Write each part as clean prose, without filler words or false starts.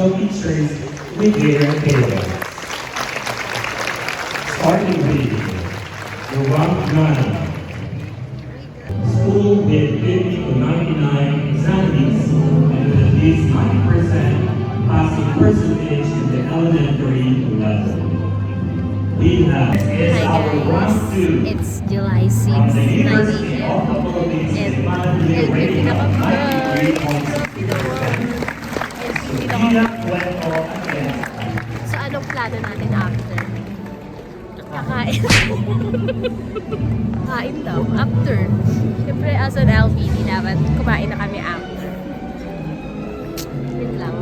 special features with their tables. Starting with the Rock Gun School with 50 to 99 examinees, and at least 90% passing percentage in the elementary level. We have is Hi our guys, round two it's July 6, from the 9 University of the a.m. Philippines and Humanity rating of Gina Cuento again. So anong plano natin after? Kakain. Kakain daw. After. Siyempre as an LPD dapat kumain na kami after. Yun lang.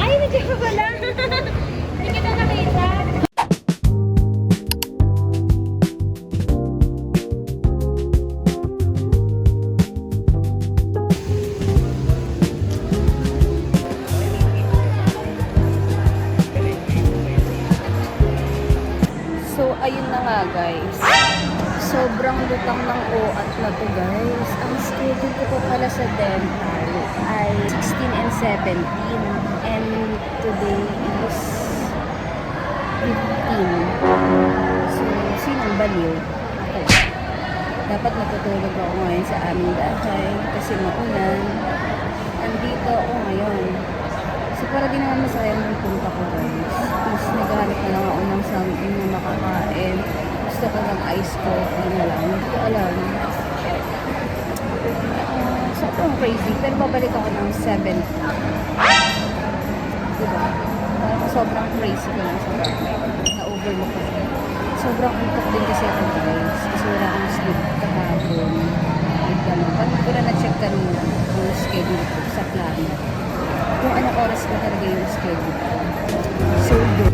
Ay, nandiyan ka pala. Hindi kita nakita. So, ayun na nga guys. Sobrang lutang ng OAT na to guys. Ang schedule ko po pala sa dental ay 16 and 17. And today is 15. So, sinong baliw? Ako. Dapat natutulog ako ngayon sa aming bahay kasi maulan. Andito ako ngayon. So, para di naman masayang yung punta ko guys. Mas naghahanap na lang ako ng something na makakain. Gusto ko ng iced coffee na lang. Hindi ko alam. Sobrang crazy. Pero babalik ako ng 7. Diba? Parang sobrang crazy ko lang sa bahay. Na-overlook ko. Sobrang antok din kasi ako guys. Kasi wala akong sleep kahapon. Paano ko na na-check kanina yung schedule ko sa planner. Kung anong oras ko talaga yung schedule ko. So good.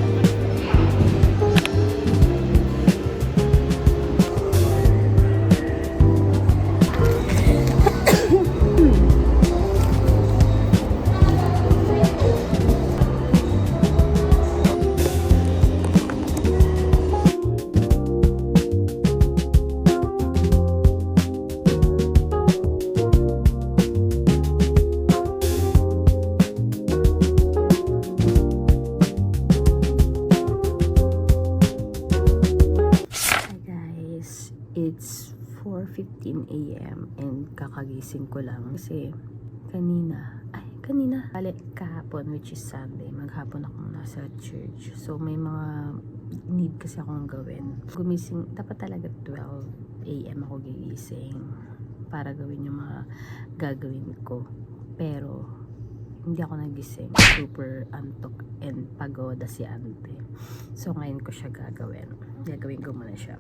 It's 4:15 a.m. and kakagising ko lang kasi kahapon, which is Sunday, maghapon akong nasa church. So may mga need kasi akong gawin. Gumising, dapat talaga 12 a.m. ako gigising para gawin yung mga gagawin ko. Pero hindi ako nagising. Super antok and pagoda si ante. So ngayon ko siya gagawin. Gagawin ko muna siya.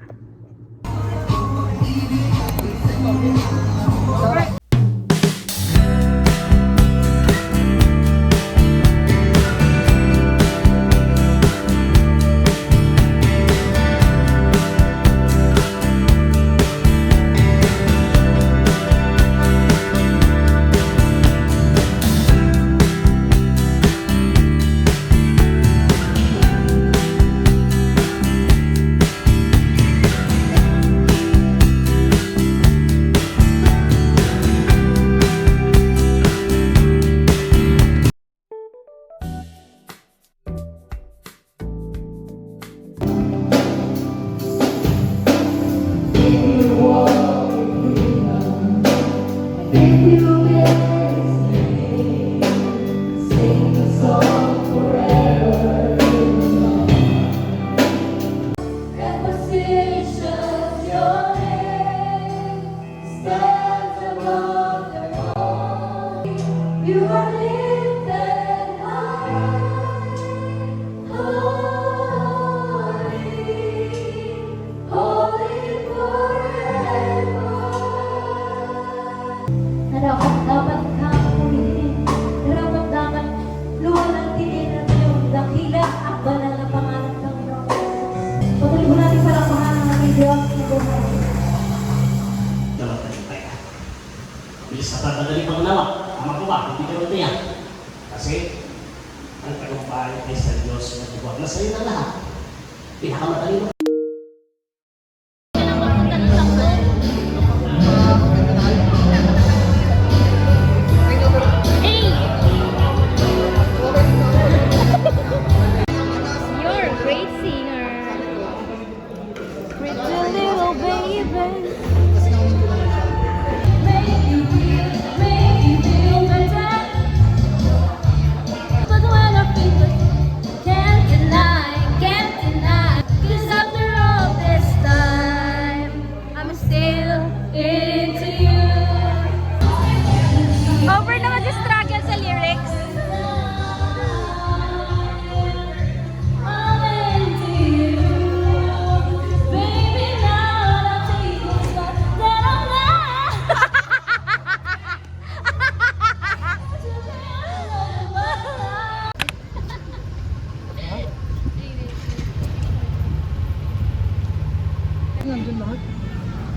You are lifted high, holy, holy forever. Dapat kang purihin, dapat luwan ang tinin at iyong dakila at banal na pangalan ng Panginoon. Patuloy mo natin palakpakan ang aming Diyos na buhay. Dapat tayo. Bilis na tatadali pang nawa. Tama ko ba? Hindi ka yan. Kasi, ang tagumpay ay sa Diyos na buwag na sa'yo na lahat. Pinakamadali mo. baby. Make you feel better. But when I feel it, can't deny. 'Cause after all this time, I'm still into you. Over naman si struggle sa lyrics. I'm into you. Baby, now that take a step that I'm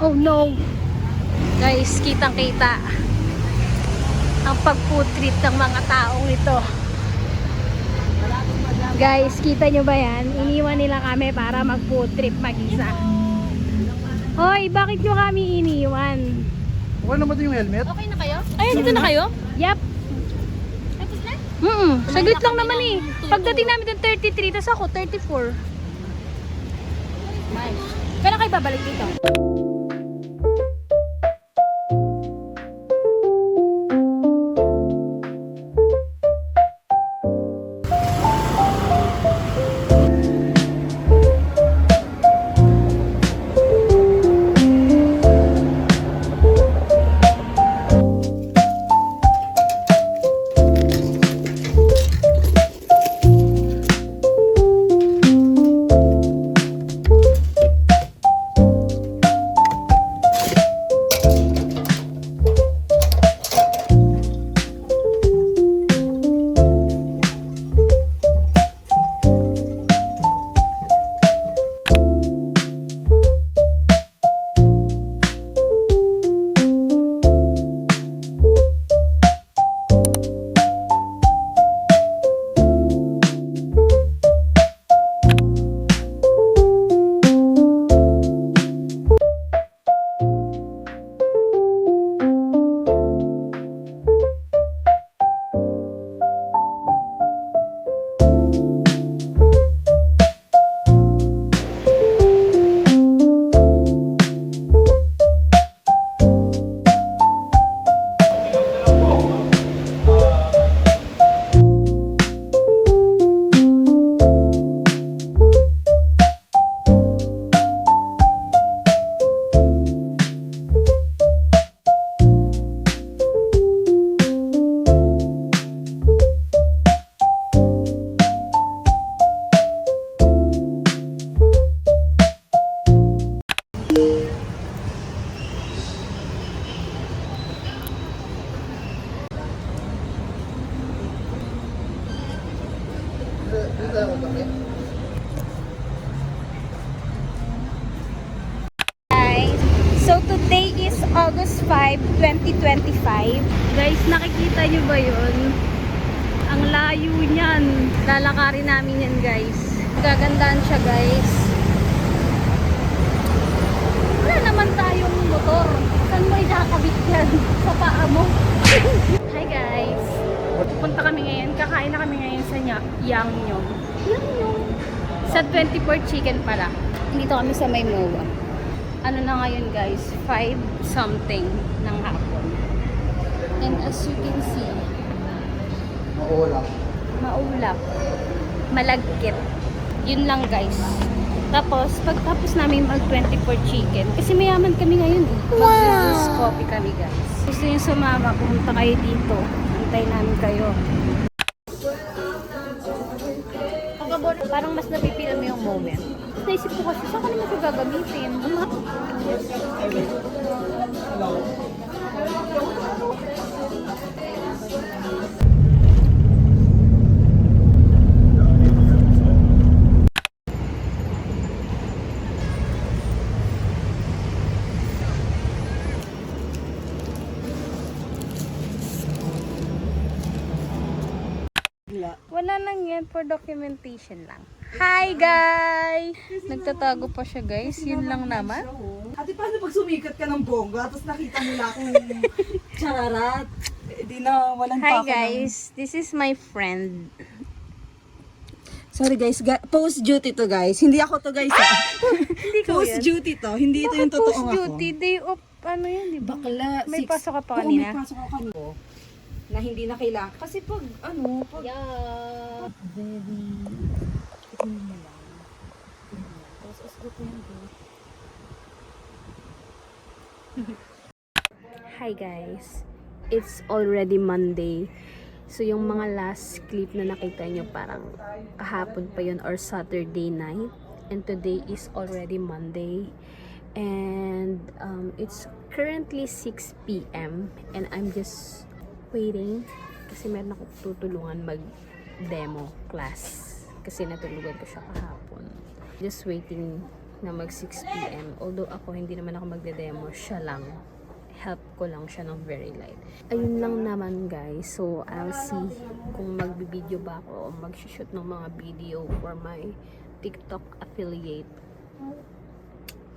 Oh no! Guys, kitang-kita ang pag-food trip ng mga taong ito. Guys, kita nyo ba yan? Iniwan nila kami para mag-food trip mag-isa. Hoy, bakit nyo kami iniwan? Okay naman din yung helmet? Okay na kayo? Ay, dito na kayo? Yep. Tapos na? Saglit lang naman eh. Pagdating namin doon 33, tapos ako 34. Nice. Kailan kayo babalik dito? Guys, so today is August 5, 2025. Guys, nakikita nyo ba yun? Ang layo niyan. Lalakarin namin yan, guys. Gagandaan siya, guys. Wala naman tayong motor. Saan mo ikakabit yan? Sa paa mo? Hi, guys. Punta kami ngayon. Kakain na kami ngayon sa Yangnyeom. Yangnyeom. Sa 24 chicken pala. Dito kami sa may MOA. Ano na ngayon, guys? 5 something ng hapon. And as you can see, maulap, malagkit. Yun lang, guys. Tapos, pagtapos namin mag 24 chicken, kasi mayaman kami ngayon eh. Mag-juice coffee kami, guys. Gusto nyo sumama, pumunta kayo dito. Antay namin kayo. Parang mas napipila mo yung moment. Naisip ko kasi, saan ko naman siya gagamitin? Wala lang yan, for documentation lang. Hi guys! Nagtatago pa siya guys, yun lang naman. Ate, paano pag sumikat ka ng bongga, tapos nakita nila akong chararat? Eh, di na, walang Hi pako guys, this is my friend. So Sorry guys, post duty to guys. Hindi ako to guys. Hindi Post duty to. Hindi ito yung totoong ako. Post-duty, day off, ano yan, di ba? Bakla. May 6. pasok ka pa Oo, kanina? may pasok ako kanina. Na hindi na kailangan. Kasi pag ano, pag... Yeah. Very... Tignan mo lang. Tapos asgo ko yan bro. Hi guys, it's already Monday. So yung mga last clip na nakita nyo parang kahapon pa yun or Saturday night. And today is already Monday. And it's currently 6 p.m. And I'm just waiting kasi meron ako tutulungan mag-demo class. Kasi natulugan ko siya kahapon. Just waiting na mag 6 p.m. Although ako hindi naman ako magde-demo, siya lang. Help ko lang siya ng very light. Ayun lang naman guys. So, I'll see kung magbibideo ba ako o mag-shoot ng mga video for my TikTok affiliate.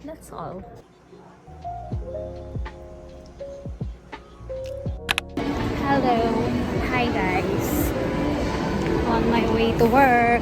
That's all. Hello. Hi guys. On my way to work.